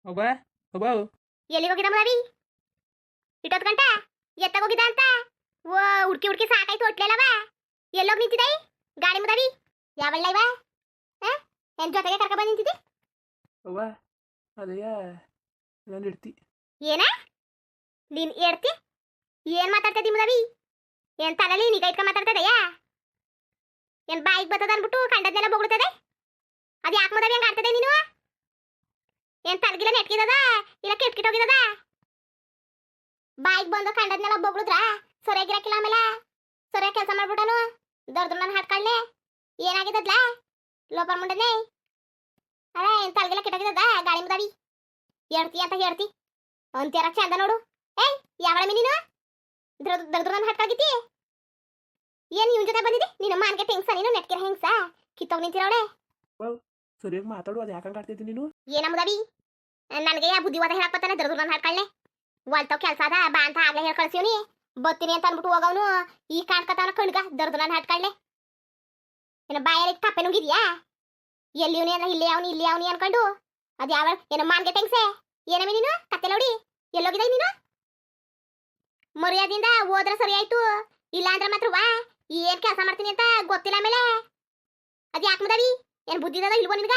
ಒಬ್ಬ ಒಬ್ಬ ಎಲ್ಲಿಗೆ ಹೋಗಿದ್ದ ಮದಾವಿ ಇಟ್ಟೊತ್ತು ಗಂಟ ಎತ್ತಾಗ ಹೋಗಿದ್ದ ಅಂತ ಓ ಹುಡ್ಕಿ ಹುಡ್ಕಿ ಸಾಕಾಯ್ತು ಹೊಟ್ಲೆಲ್ಲವ ಎಲ್ಲೋಗಿ ನಿಂತಿದ್ದೆ ಗಾಡಿ ಮದಾವಿ ಯಾವಳ್ಳ ಇವ ಎನ್ ಜೊತೆಗೆ ಕರ್ಕ ಬಂದು ನಿಂತಿದ್ದಿ ಅವ್ವ ಅದಯ್ಯ ನಾನು ಇಡ್ತಿ ಏನ ನೀನ್ ಹೇಳ್ತಿ ಏನ್ ಮಾತಾಡ್ತದಿ ಮದಾವಿ ಏನ್ ತಲೆಲಿ ನಿಗ ಇಟ್ಕೊಂಡ್ ಮಾತಾಡ್ತದಯ್ಯ ಏನ್ ಬಾಯಿಗೆ ಬರ್ತದ ಅನ್ಬಿಟ್ಟು ಕಂಡದ್ನೆಲ್ಲ ಬೊಗಳ್ತದೆ ಅದು ಯಾಕೆ ಮದಾವಿ ಹಂಗ ಆಡ್ತದೆ ನೀನು ಏನ್ ತಲೆಗಿಲ್ಲ ನೆಟ್ಕಿದದ ಇಲ್ಲ ಕೆಟ್ಕಿಟ್ಟೋಗಿದದ ಬಾಯಿಗೆ ಬಂದು ಕಂಡದ್ನೆಲ್ಲ ಬೊಗಳುದ್ರ ಸರಿಯಾಗಿರಕ್ಕಿಲ್ಲ ಆಮೇಲೆ ಸರಿಯಾಗಿ ಕೆಲಸ ಮಾಡ್ಬಿಟ್ಟನು ದೊಡ್ಡ ನನ್ನ ಹಾಟ್ಕಳ್ನೆ ಏನಾಗಿದ್ದದ್ಲ ಲೋಪರ್ ಮುಂಡನೆ ಅದೇ ಏನ್ ತಲೆಗಿಲ್ಲ ಕೆಟ್ಟೋಗಿದದ ಗಾಳಿ ಮದಾವಿ ಹೇಳ್ತಿ ಅಂತ ಹೇಳ್ತಿ ಅಂತ್ಯಾರ ಚಂದ ನೋಡು ಏಯ್ ಯಾವಳ ಮೀ ನೀನು ದೊಡ್ಡ ನನ್ನ ಹಾಟ್ಕಾಗಿತ್ತಿ ಏನ್ ಇವನ್ ಜೊತೆ ಬಂದಿದ್ದಿ ನೀನು ಮಾನ್ಗೆ ಟೆಂಗ್ಸ ನೀನು ನೆಟ್ಕಿರ ಹೆಂಗ್ಸ ಕಿತ್ತೋಗ್ ನಿಂತಿರೋಳೆ ಸರಿಯಾಗಿ ಮಾತಾಡು ಅದು ಯಾಕಂಗೆ ಆಡ್ತಿದ್ದಿ ನೀನು ಏನಮ್ಮದವಿ ನನಗೆ ಆ ಬುದ್ಧಿವಾದ ಹೇಳಕ್ ಬರ್ತಾನೆ ದೊಡ್ಡ ನನ್ನ ಹಾಡ್ಕಳ್ನೆ ಒಲ್ತಾವ್ ಕೆಲಸ ಅದ ಬಾ ಅಂತ ಆಗ್ಲೇ ಹೇಳಿ ಕಳ್ಸಿವ್ನಿ ಬತ್ತೀನಿ ಅಂತ ಅನ್ಬಿಟ್ಟು ಹೋಗವನು ಈ ಕಾಣ್ಕತಾವನ ಕಣ್ಗ ದೊಡ್ಡ ನನ್ನ ಹಾಡ್ಕಳ್ನೆ ಏನ ಬಾಯಲ್ಲಿ ತಪ್ಪೆ ನುಂಗಿದ್ಯಾ ಎಲ್ಲಿ ಇವನಿ ಅಂದ್ರೆ ಇಲ್ಲಿ ಅವನಿ ಅನ್ಕೊಂಡು ಅದು ಯಾವ ಏನೋ ಮಾನ್ಗೆ ಟೆಂಗ್ಸೆ ಏನಮ್ಮಿ ನೀನು ಕತ್ತೆ ನೋಡಿ ಎಲ್ಲೋಗಿದ್ದ ನೀನು ಮರ್ಯಾದಿಂದ ಹೋದ್ರೆ ಸರಿ ಆಯ್ತು ಇಲ್ಲ ಅಂದ್ರೆ ಮಾತ್ರ ವಾ ಏನ್ ಕೆಲಸ ಮಾಡ್ತೀನಿ ಅಂತ ಗೊತ್ತಿಲ್ಲ ಆಮೇಲೆ ಅದ್ ಯಾಕೆ ಮದವಿ ಏನ್ ಬುದ್ಧಿದ ಇಲ್ವೋ ನಿನ್ಗ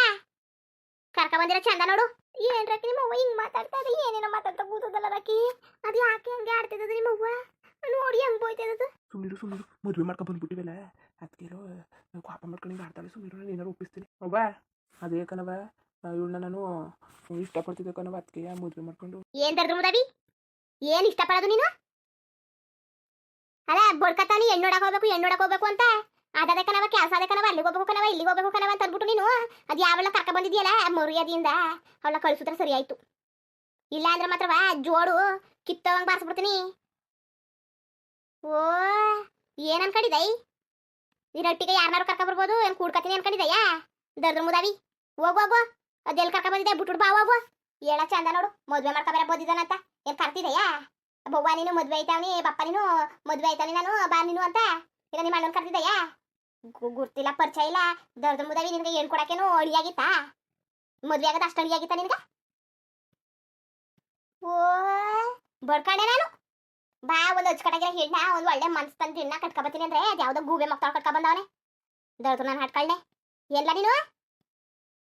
ಕರ್ಕ ಬಂದಿರ ಚಂದ ನೋಡು ಏನ್ ರಾಕಿ ನಿಮ್ಮ ಅವ್ವ ಹಿಂಗ್ ಮಾತಾಡ್ತಾ ಇದೆ ಏನೇನೋ ಮಾತಾಡ್ತಾ ಕೂತದಲ್ಲ ರಾಕಿ ಅದು ಯಾಕೆ ಹಂಗೆ ಆಡ್ತಿದ್ದದು ನಿಮ್ಮ ಅವ್ವ ನೋಡಿ ಹೆಂಗ್ ಬೋಯ್ತಿದ್ದದು ಸುಮ್ಮನಿರು ಮದುವೆ ಮಾಡ್ಕೊಂಡು ಬಂದ್ಬಿಟ್ಟಿವಲ್ಲ ಅದಕ್ಕೆರೋ ಪಾಪ ಮಾಡ್ಕೊಂಡು ಹಿಂಗೆ ಆಡ್ತಾಳೆ ಸುಮ್ಮನಿರು ನಾನು ಏನಾರು ಒಪ್ಪಿಸ್ತೀನಿ ಅವ್ವ ಅದೇ ಕಣವ ಇವಳನ್ನ ನಾನು ಇಷ್ಟಪಡ್ತಿದ್ದೆ ಕಣವ ಅದಕ್ಕೆ ಮದುವೆ ಮಾಡ್ಕೊಂಡು ಏನ್ ದರ್ದ್ರ ಮುದವಿ ಏನ್ ಇಷ್ಟಪಡೋದು ನೀನು ಅಲ್ಲ ಬಡ್ಕತಾನಿ ಹೆಣ್ಣೋಡಕ್ ಹೋಗ್ಬೇಕು ಅಂತ ಅದೇ ಕಣವ ಕೆಲಸ ಅದೇ ಕಣವ ಅಲ್ಲಿಗೆ ಹೋಗ್ಬೇಕು ಕಣವ ಇಲ್ಲಿಗೆ ಹೋಗ್ಬೇಕು ಕಣವ ಅಂತ ಅಂದ್ಬಿಟ್ಟು ನೀನು ಅದು ಯಾವೆಲ್ಲ ಕರ್ಕ ಬಂದಿದ್ಯಲ್ಲ ಮರ್ಯಾದೆಯಿಂದ ಅವಳ ಕಳಿಸಿದ್ರೆ ಸರಿ ಆಯ್ತು ಇಲ್ಲ ಅಂದ್ರೆ ಮಾತ್ರವಾ ಜೋಡು ಕಿತ್ತವಂಗ್ ಬಾರಿಸ್ಬಿಡ್ತೀನಿ ಓ ಏನ್ ಅನ್ಕೊಂಡಿದ್ದೈ ನೀನ್ ಒಟ್ಟಿಗೆ ಯಾರನ್ನಾರು ಕರ್ಕ ಬರ್ಬೋದು ಏನ್ ಕೂಡ್ಕತೀನಿ ಅನ್ಕೊಂಡಿದ್ದಯ್ಯಾ ದರ್ದ್ರ ಮುದಾವಿ ಹೋಗು ಅದೆಲ್ಲಿ ಕರ್ಕ ಬಂದಿದ್ದೆ ಬಿಟ್ಬಿಟ್ಟು ಬಾ ಹೋಗು ಹೇಳ ಚಂದ ನೋಡು ಮದ್ವೆ ಮಾಡ್ಕೊ ಬೇರೆ ಬಂದಿದ್ದಾನಂತ ಏನ್ ಕರ್ತಿದಯ್ಯಾ ಬವ್ವ ನೀನು ಮದ್ವೆ ಆಯ್ತಾವನಿ ಬಪ್ಪ ನೀನು ಮದ್ವೆ ಆಯ್ತಾನಿ ನಾನು ಬಾ ನೀನು ಅಂತ ಈಗ ನಿಮ್ಮ ಅಣ್ಣನ್ ಕರ್ತಿದ್ದಯ್ಯಾ ಗುರ್ತಿಲ್ಲ ಪರಿಚಯ ಇಲ್ಲ ದರ್ದ ಮುದಾವಿ ನಿನ್ಗೆ ಏನ್ ಕೊಡಕೇನು ಅಳಿಯಾಗಿತ್ತಾ ಮದ್ವೆ ಆಗದ ಅಷ್ಟು ಅಳಿಯಾಗಿತ್ತ ನಿನ್ಗ ಓ ಬಡ್ಕಂಡೆ ನಾನು ಬಾ ಒಂದು ಹಚ್ಕಟಾಗಿರೋ ಹೆಣ್ಣ ಒಂದು ಒಳ್ಳೆ ಮನ್ಸ್ ತಂದು ಹೆಣ್ಣ ಕಟ್ಕೊಬತ್ತೀನಿ ಅಂದ್ರೆ ಅದು ಯಾವ್ದೋ ಗೂಬೆ ಮಕ್ಕಳು ಕಟ್ಕೊ ಬಂದವನೆ ದರ್ದು ನಾನು ಹಾಡ್ಕಳ್ನೆ ಎಲ್ಲ ನೀನು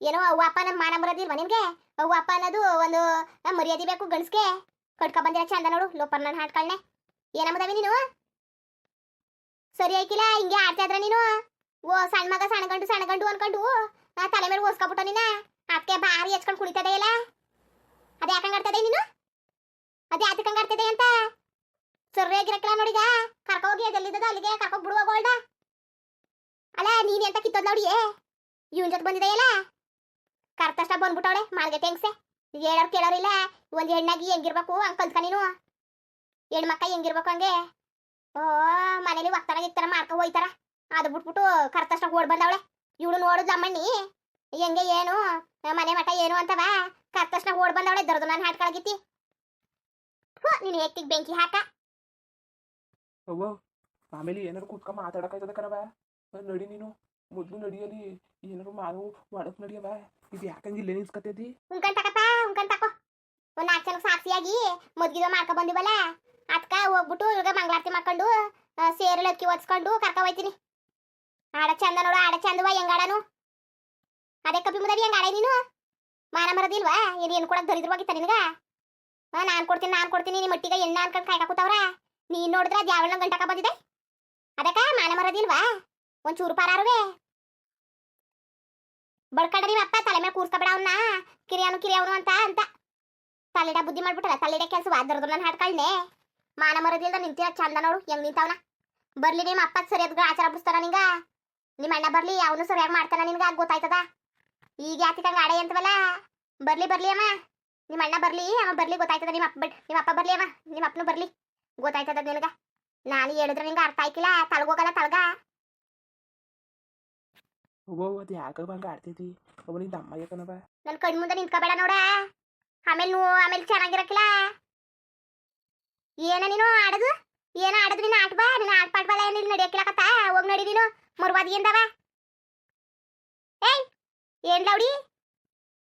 ಏನೋ ಅವ್ವ ಅಪ್ಪ ನನ್ನ ಮಾನ ಬರೋದಿಲ್ವ ನಿನ್ಗೆ ಅವ್ವ ಅಪ್ಪ ಅನ್ನೋದು ಒಂದು ಮರ್ಯಾದೆ ಬೇಕು ಗಂಡ್ಸ್ಗೆ ಕಟ್ಕೊ ಬಂದಿರ ಚಂದ ನೋಡು ಲೋಪರ್ ನಾನು ಹಾಡ್ಕಳ್ನೆ ಏನಮ್ಮದವಿ ನೀನು ಸರಿ ಆಯ್ಕಿಲ್ಲ ಹಿಂಗೆ ಆಡ್ತಾ ಇದ್ರ ನೀನು ಓ ಸಣ್ಣ ಮಗ ಸಣ್ಣಗಂಡು ಅನ್ಕೊಂಡು ತಲೆ ಮೇಲೆ ಓಸ್ಕೊಬಿಟ್ಟ ನೀನ ಅದಕ್ಕೆ ಭಾರಿ ಹಚ್ಕೊಂಡು ಕುಡಿತದೆ ಇಲ್ಲ ಅದೇ ಯಾಕಂಗ ಆಡ್ತದೆ ನೀನು ಅದೇ ಯಾತಕ್ಕಂಗ ಆಡ್ತದೆ ಅಂತ ಸರಿಯಾಗಿರಕ್ಲ ನೋಡಿಗ ಕರ್ಕೋಗಿ ಅದೆಲ್ಲಿದ್ದದ ಅಲ್ಲಿಗೆ ಕರ್ಕೋಗಿ ಬಿಡುವ ಗೋಲ್ಡ ಅಲ್ಲ ನೀನ್ ಎಂತ ಕಿತ್ತೋದ್ ನೋಡಿ ಇವನ್ ಜೊತೆ ಬಂದಿದೆಯಲ್ಲ ಕರ್ತಷ್ಟ ಬಂದ್ಬಿಟ್ಟವಳೆ ಮಾಲ್ಗೆ ಟೆಂಗ್ಸೆ ಹೇಳೋರು ಕೇಳೋರಿಲ್ಲ ಒಂದ್ ಹೆಣ್ಣಾಗಿ ಹೆಂಗಿರ್ಬೇಕು ಹಂಗ್ ಕಲ್ತ್ಕ ನೀನು ಹೆಣ್ಮಕ್ಕ ಹೆಂಗಿರ್ಬೇಕು ಹಂಗೆ ಓ ಮನೇಲಿ ಒಕ್ತಾರ ಇಕ್ತಾರ ಮಾಡ್ಕೊ ಹೋಯ್ತಾರ ಅದು ಬಿಟ್ಬಿಟ್ಟು ಕರ್ತಷ್ಟ ಓಡ್ ಬಂದವಳೆ ಇವಳು ನೋಡುದ್ ಅಮ್ಮಣ್ಣಿ ಹೆಂಗೆ ಏನು ಮನೆ ಮಠ ಏನು ಅಂತವ ಕರ್ತಷ್ಟ ಓಡ್ ಬಂದವಳೆ ದೊಡ್ಡ ನಾನು ಹಾಡ್ಕೊಳಗಿತ್ತಿ ನೀನು ಎತ್ತಿಗೆ ಬೆಂಕಿ ಹಾಕ ಅವ್ವ ಆಮೇಲೆ ಏನಾರು ಕೂತ್ಕೊಂಡು ಮಾತಾಡೋಕ್ಕಾಯ್ತದ ಕಣವ ನಡಿ ನೀನು ಮೊದಲು ನಡಿಯಲಿ ಏನಾರು ಮಾಡು ಮಾಡಕ್ ನಡಿಯವ ಇದು ಯಾಕಂಗೆ ಇಲ್ಲೇ ನಿಲ್ಸ್ಕತ್ತೈತಿ ಉಂಕಂಡ್ ತಕೋ ಒಂದ್ 4 ಜನಕ್ಕೆ ಸಾಕ್ಷಿಯಾಗಿ ಮದ್ಗಿದ ಮಾಡ್ಕೊ ಬಂದಿವಲ್ಲ ಅದ್ಕ ಹೋಗ್ಬಿಟ್ಟು ಇವಾಗ ಮಂಗಳಾರತಿ ಮಾಡ್ಕೊಂಡು ಸೇರು ಲಕ್ಕಿ ಒದ್ಸ್ಕೊಂಡು ಕರ್ಕ ಹೋಯ್ತೀನಿ ಆಡ ಚಂದ ನೋಡು ಆಡ ಚಂದವ ಹೆಂಗಾಡನು ಅದೇ ಕಪಿ ಮುದವಿ ಹೆಂಗಾಡ ನೀನು ಮಾನ ಮರದಿಲ್ವಾ ಏನು ಕೊಡಕ್ ದರಿದ್ರವಾಗಿತ್ತ ನಿನಗ ನಾನ್ ಕೊಡ್ತೀನಿ ನಿಮ್ಮ ಮಟ್ಟಿಗೆ ಎಣ್ಣ ಅನ್ಕೊಂಡು ಕಾಯ್ಕಾಕೂತವ್ರ ನೀನ್ ನೋಡಿದ್ರ ಅದ್ ಯಾವಳ ಗಂಟಕ ಬಂದಿದೆ ಅದಕ್ಕ ಮಾನ ಮರದಿಲ್ವಾ ಒಂದ್ ಚೂರು ಪಾರಾರುವೆ ಬಡ್ಕಂಡ ನಿಮ್ಮ ಅಪ್ಪ ತಲೆ ಮೇಲೆ ಕೂರ್ಸ್ಕೊಬೇಡ ಅವನ್ನ ಕಿರಿಯವನು ಅಂತ ತಲೆಡ ಬುದ್ಧಿ ಮಾಡ್ಬಿಟ್ಟಲ್ಲ ತಲೆಡ ಕೆಲಸ ವಾದರದು ನಾನು ಹಾಡ್ಕಳ್ನೆ ಮಾನ ಮರದಿಲ್ದ ನಿಂತಿರ ಚಂದ ನೋಡು ಹೆಂಗ್ ನಿಂತವನ ಬರ್ಲಿ ನಿಮ್ಮ ಅಪ್ಪ ಸರಿಯಾದ ಆಚಾರ ಬಿಡಿಸ್ತಾರ ನಿಂಗ ನಿಮ್ಮ ಅಣ್ಣ ಬರ್ಲಿ ಅವನು ಸರಿಯಾಗಿ ಮಾಡ್ತಾನ ನಿನ್ಗ ಗೊತ್ತಾಯ್ತದ ಈಗ ಯಾತಿಕಂಗ ಆಡೆ ಅಂತವಲ್ಲ ಬರ್ಲಿ ಅಮ್ಮ ನಿಮ್ಮ ಅಣ್ಣ ಬರ್ಲಿ ಅವ ಬರ್ಲಿ ಗೊತ್ತಾಯ್ತದ ನಿಮ್ಮ ಅಪ್ಪ ಬರ್ಲಿ ಅಮ್ಮ ನಿಮ್ಮ ಅಪ್ಪನು ಬರ್ಲಿ ಗೊತ್ತಾಯ್ತದ ನಿನಗ ನಾನು ಹೇಳಿದ್ರೆ ನಿಂಗ ಅರ್ಥ ಆಯ್ಕಿಲ್ಲ ತಳಗೋಗಲ್ಲ ತಳಗ ಅವ್ವ ಅದು ಯಾಕೆ ಹಂಗೆ ಆಡ್ತೈತಿ ಅವನಿಂದ ಅಮ್ಮ ಯಾಕನವ ನನ್ನ ಕಣ್ ಮುಂದೆ ನಿಂತ್ಕೋಬೇಡ ನೋಡ ಆಮೇಲೆ ಚೆನ್ನಾಗಿರಕ್ಕಿಲ್ಲ ಏನ ನೀನು ಆಡದು ನೀನು ಆಟ ನೀನು ಆಟ ಪಾಡ್ಬಲ್ಲ ಏನಿಲ್ಲ ನಡಿಯಕ್ಕಿಲ್ಲಕತ್ತ ಹೋಗಿ ನಡಿ ನೀನು ಮರ್ವಾದಿಯಿಂದವ ಏಯ್ ಏನ್ ಲೌಡಿ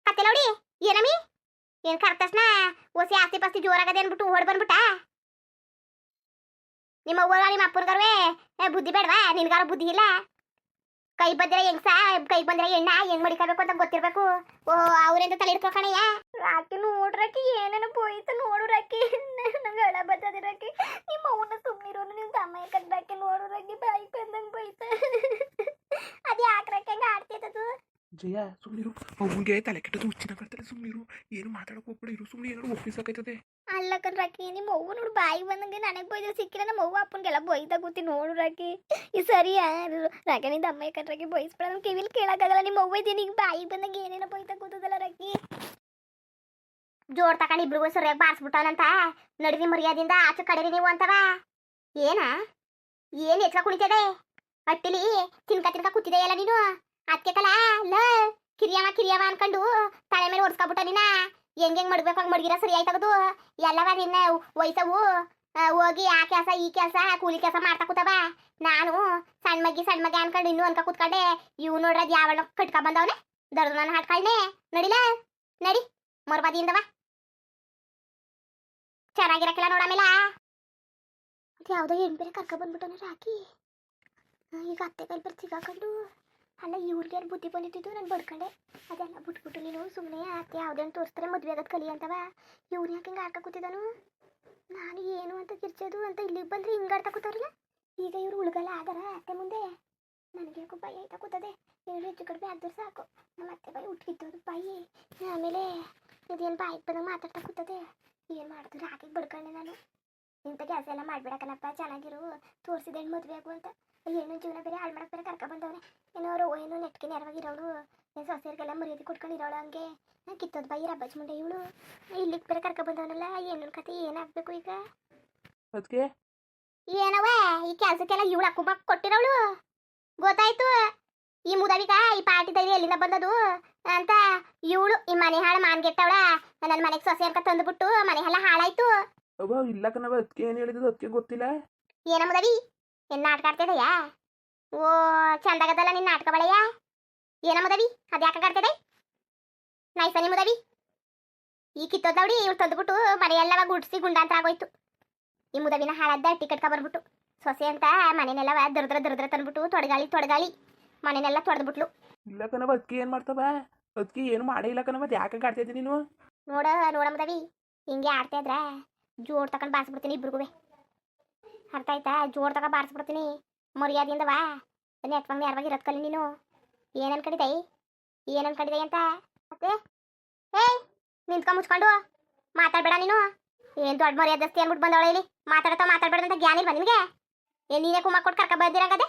ಕತ್ತೆ ಲೌಡಿ ಏನಮಿ ಏನು ಕರೆದ ತಕ್ಷಣ ಓಸಿ ಆಸ್ತಿ ಪಾಸ್ತಿ ಜೋರಾಗದೆ ಅಂದ್ಬಿಟ್ಟು ಓಡ್ ಬಂದ್ಬಿಟ್ಟ ನಿಮ್ಮ ಅವ್ವ ನಿಮ್ಮ ಅಪ್ಪನಿಗಾರುವೆ ಬುದ್ಧಿ ಬೇಡವಾ ನಿನ್ಗಾರ ಬುದ್ಧಿ ಇಲ್ಲ ಕೈ ಬಂದ್ರೆ ಹೆಂಗ್ಸ ಕೈ ಬಂದ್ರೆ ಎಣ್ಣ ಹೆಂಗ್ ಮಡಿಕೋಬೇಕು ಅಂತ ಗೊತ್ತಿರ್ಬೇಕು ಓ ಅವ್ರೆಂತ ತಲೆ ಇಟ್ಕೊಕಣಯ್ಯ ರಾಕಿ ನೋಡ್ರಕಿ ಏನೇನು ಬೋಯ್ತು ನೋಡು ರಾಕಿ ನಂಗೆ ಹಳ ಬರ್ತದೆ ರಾಕಿ ನಿಮ್ಮ ಅವನ ಸುಮ್ಮನಿರೋನು ನೀವು ಸಮಯ ಕಟ್ಟಾಕಿ ನೋಡು ರಾಕಿ ಬಾಯಿ ಬಂದಂಗೆ ಬೈತ ಅದು ಯಾಕೆ ರಾಕಿ ಹಂಗೆ ಆಡ್ತಿದ್ದದು ಜಯ ಸುಮ್ಮನಿರು ಅವ್ನಿಗೆ ತಲೆ ಕೆಟ್ಟದ್ದು ಹುಚ್ಚಿನ ಕಟ್ತಾರೆ ಸುಮ್ಮನಿರು ಏನು ಮಾತಾಡೋಕೆ ಹೋಗ್ಬೇಡ ಇರು ಸುಮ್ಮನೆ ಏನಾದ್ರು ಒಪ್ಪಿಸಕೈತದೆ ಅಲ್ಲಕನ್ ರಾಕಿ ನಿಮ್ಮ ಅವ್ವ ನೋಡು ಬಾಯಿ ಬಂದಂಗೆ ನನಗೆ ಬೈದ್ರೆ ಸಿಕ್ಕಿಲ್ಲ ನಮ್ಮ ಅವ್ವ ಅಪ್ಪನಿಗೆಲ್ಲ ಬೈದ ಕೂತಿ ನೋಡು ರಾಕಿ ಈ ಸರಿ ರಾಕಿ ನಿಂದ ಅಮ್ಮ ಕಟ್ರಾಕಿ ಬೈಸ್ಬೇಡ ನಮ್ಮ ಕಿವಿಲಿ ಕೇಳಕ್ಕಾಗಲ್ಲ ನಿಮ್ಮ ಅವ್ವ ಇದ್ದೀನಿ ಈಗ ಬಾಯಿ ಬಂದಂಗೆ ಏನೇನೋ ಬೈತಾ ಕೂತದಲ್ಲ ರಾಕಿ ಜೋಡ್ ತಕೊಂಡು ಇಬ್ರಿಗೂ ಸರಿಯಾಗಿ ಬಾರಿಸ್ಬಿಟ್ಟವನಂತ ನಡಿರಿ ಮರ್ಯಾದಿಂದ ಆಚೆ ಕಡೆರಿ ನೀವು ಅಂತವ ಏನ ಏನು ಎಚ್ಕ ಕುಣಿತದೆ ಹಟ್ಟಿಲಿ ತಿನ್ಕ ಕೂತಿದೆಯಲ್ಲ ನೀನು ಅದಕ್ಕೆ ಕಲ ಲ ಕಿರಿಯವ ಅನ್ಕೊಂಡು ತಲೆ ಮೇಲೆ ಒರ್ಸ್ಕೊಬಿಟ್ಟ ನೀನ ಹೆಂಗ್ ಮಾಡ್ಬೇಕು ಹಂಗೆ ಮಡ್ಗಿರ ಸರಿ ಆಯ್ತಗದು ಎಲ್ಲವ ನಿನ್ನ ವಯಸ್ಸವು ಹೋಗಿ ಆ ಕೆಲಸ ಈ ಕೆಲಸ ಕೂಲಿ ಕೆಲಸ ಮಾಡ್ತಾ ಕೂತವ ನಾನು ಸಣ್ಣ ಮಗ್ಗಿ ಅನ್ಕೊಂಡು ಇನ್ನೂ ಅನ್ಕ ಕೂತ್ಕೊಂಡೆ ಇವ್ ನೋಡ್ರದ್ ಯಾವಳ ಕಟ್ಕ ಬಂದವನೆ ದರ್ದು ನಾನು ಹಾಡ್ಕಳ್ನೆ ನಡಿಲ ನಡಿ ಮರ್ಬದಿಯಿಂದವ ಚೆನ್ನಾಗಿರಕ್ಕಿಲ್ಲ ನೋಡಾಮೇಲ ಯಾವುದೋ ಹೆಣ್ಣು ಬೇರೆ ಕರ್ಕ ಬಂದ್ಬಿಟ್ಟವನ ರಾಕಿ ಈಗ ಅತ್ತೆ ಕೈ ಬೇರೆ ಸಿಗಾಕೊಂಡು ಅಲ್ಲ ಇವ್ರಿಗೆ ಯಾರು ಬುದ್ಧಿ ಬಂದಿದ್ದು ನಾನು ಬಡ್ಕೊಂಡೆ ಅದೆಲ್ಲ ಬಿಟ್ಬಿಟ್ಟು ನೀನು ಸುಮ್ಮನೆ ಅತ್ತೆ ಯಾವುದೇನು ತೋರಿಸ್ತಾರೆ ಮದುವೆ ಆಗೋದು ಕಲಿ ಅಂತವ ಇವ್ರು ಯಾಕೆ ಹಿಂಗೆ ಆಡ್ಕ ಕೂತಿದ್ದಾನು ನಾನು ಏನು ಅಂತ ಕಿರ್ಚೋದು ಅಂತ ಇಲ್ಲಿಗೆ ಬಂದರೆ ಹಿಂಗೆ ಆಡ್ತಾ ಕೂತವ್ರಲ್ಲ ಈಗ ಇವ್ರು ಉಳ್ಗಲ್ಲ ಆಗಾರ ಅತ್ತೆ ಮುಂದೆ ನನಗೆ ಯಾಕೋ ಭಯ ಆಯ್ತಾ ಕೂತದೆ ಏನು ಹೆಚ್ಚು ಕಡಿಮೆ ಆದ್ರೆ ಸಾಕು ನಮ್ಮ ಅತ್ತೆ ಬಾಯಿ ಉಟ್ಕಿದ್ದದು ಬಾಯಿ ಆಮೇಲೆ ಇದೇನು ಬಾಯಿಗೆ ಬಂದಂಗೆ ಮಾತಾಡ್ತಾ ಕೂತದೆ ಏನು ಮಾಡಿದ್ರು ಹಾಕಿ ಬಡ್ಕೊಂಡೆ ನಾನು ಇಂಥ ಕೆಲಸ ಎಲ್ಲ ಮಾಡ್ಬಿಡಕನಪ್ಪ ಚೆನ್ನಾಗಿರು ತೋರಿಸಿದ ಹೆಣ್ಣು ಮದುವೆ ಆಗು ಅಂತ ಹೆಣ್ಣು ಜೀವನ ಬೇರೆ ಹಾಳು ಮಾಡಕ್ಕೆ ಬೇರೆ ಕರ್ಕ ಬಂದವ್ರೆ ಏನೋ ಏನು ನೆಟ್ಗೆ ನೆರವಾಗಿರೋಳು ಸೊಸೆಯರಿಗೆಲ್ಲ ಮರ್ಯಾದೆ ಕೊಟ್ಕೊಂಡು ಇರೋಳು ಹಂಗೆ ಕಿತ್ತೋದು ಬಾಯಿ ರಬ್ಬಜ್ ಮುಂಡೆ ಇವಳು ಇಲ್ಲಿಗೆ ಬೇರೆ ಕರ್ಕ ಬಂದವನಲ್ಲ ಹೆಣ್ಣು ಕತೆ ಏನಾಗಬೇಕು ಈಗ ಅದಕ್ಕೆ ಏನವ ಈ ಕೆಲಸಕ್ಕೆಲ್ಲ ಇವಳು ಅಕ್ಕುಬ ಕೊಟ್ಟಿರೋಳು ಗೊತ್ತಾಯ್ತು ಈ ಮುದವಿಗ ಈ ಪಾರ್ಟಿ ಧೈರ್ಯ ಎಲ್ಲಿಂದ ಬಂದದು ಅಂತ ಇವಳು ಈ ಮನೆ ಹಾಳು ಮಾನ್ಗೆಟ್ಟವಳ ನನ್ನ ಮನೆಗೆ ಸೊಸೆ ಅಂತ ತಂದುಬಿಟ್ಟು ಮನೆ ಎಲ್ಲ ಹಾಳಾಯ್ತು ಅವ್ವ ಇಲ್ಲ ಕಣವ ಅದಕ್ಕೆ ಏನು ಹೇಳಿದ್ದು ಅದಕ್ಕೆ ಗೊತ್ತಿಲ್ಲ ಏನ ಮುದವಿ ಏನು ನಾಟಕ ಆಡ್ತಿದೆಯಾ ಓ ಚಂದಾಗದಲ್ಲ ನಿನ್ನ ನಾಟಕ ಬಳೆಯ ಏನ ಮುದವಿ ಅದು ಯಾಕೆ ಆಡ್ತಿದೆ ನೈಸನಿ ಮುದವಿ ಈ ಕಿತ್ತೋದವಡಿ ಇವ್ರು ತಂದುಬಿಟ್ಟು ಮನೆಯೆಲ್ಲವ ಗುಡ್ಸಿ ಗುಂಡಾಂತರ ಆಗೋಯ್ತು ಈ ಮುದವಿನ ಹಾಳಾದ ಟಿಕೆಟ್ ಬರ್ಬಿಟ್ಟು ಸೊಸೆ ಅಂತ ಮನೆನೆಲ್ಲವ ದರ್ದ್ರ ತಂದ್ಬಿಟ್ಟು ತೊಡಗಾಳಿ ಮನೆನೆಲ್ಲ ತೊಡೆದ್ಬಿಟ್ಲು ಇಲ್ಲ ಕಣವ ಅದಕ್ಕೆ ಏನು ಮಾಡ್ತವ ಅದಕ್ಕೆ ಏನು ಮಾಡೇ ಇಲ್ಲ ಕಣವ ಅದು ಯಾಕೆ ಆಡ್ತಾ ಇದ್ದೀನಿ ನೀನು ನೋಡ ಮುದವಿ ಹಿಂಗೆ ಆಡ್ತಾ ಇದ್ರ ಜೋಡ್ ತಗೊಂಡು ಬಾರಿಸ್ಬಿಡ್ತೀನಿ ಇಬ್ರಿಗೂ ಅರ್ಥ ಆಯ್ತಾ ಜೋಡ್ ತಗೊಂಡು ಬಾರಿಸ್ಬಿಡ್ತೀನಿ ಮರ್ಯಾದೆಯಿಂದ ವಾ ನೆಟ್ವಂಗೆ ಇರೋದ್ ಕಲಿ ನೀನು ಏನು ಅನ್ಕೊಂಡಿದೆ ಅಂತ ಮತ್ತೆ ಏಯ್ ನಿಂತ್ಕೊಂಡ್ ಮುಚ್ಕೊಂಡು ಮಾತಾಡ್ಬೇಡ ನೀನು ಏನು ದೊಡ್ಡ ಮರ್ಯಾದಸ್ತಿ ಅಂದ್ಬಿಟ್ಟು ಬಂದವಳ ಇಲ್ಲಿ ಮಾತಾಡ್ಬೇಡ ಅಂತ ಜ್ಞಾನ ಇಲ್ವಾ ನಿನಗೆ ಏನು ನೀನೇ ಕುಮ್ಮ ಕೊಟ್ಟು ಕರ್ಕ ಬಂದಿರಂಗದೆ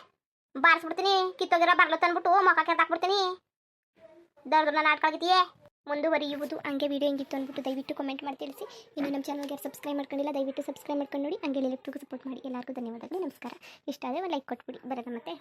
ಬಾರಿಸ್ಬಿಡ್ತೀನಿ ಕಿತ್ತೋಗಿರೋ ಬರ್ಲು ತಂದ್ಬಿಟ್ಟು ಮೊಕ್ಕ ಕೆತ್ತಾಕ್ಬಿಡ್ತೀನಿ ದೊಡ್ಡ ನಾನು ಆಡ್ಕೊಳಗಿದೆಯೇ ಮುಂದುವರಿಯುವುದು ಹಂಗೆ ವಿಡಿಯೋ ಹೆಂಗಿತ್ತು ಅಂದ್ಬಿಟ್ಟು ದಯವಿಟ್ಟು ಕಮೆಂಟ್ ಮಾಡಿ ತಿಳಿಸಿ ಇನ್ನು ನಮ್ಮ ಚಾನಲ್ಗೆ ಸಬ್ಸ್ಕ್ರೈಬ್ ಮಾಡ್ಕೊಂಡಿಲ್ಲ ದಯವಿಟ್ಟು ಸಬ್ಸ್ಕ್ರೈಬ್ ಮಾಡ್ಕೊಂಡು ನೋಡಿ ಹಂಗೆ ಎಲೆಕ್ಟ್ರಿಕ್ ಸಪೋರ್ಟ್ ಮಾಡಿ ಎಲ್ಲರಿಗೂ ಧನ್ಯವಾದಗಳು ನಮಸ್ಕಾರ ಇಷ್ಟ ಆದರೆ ಒಂದು ಲೈಕ್ ಕೊಟ್ಬಿಡಿ ಬರೋಣ ಮತ್ತೆ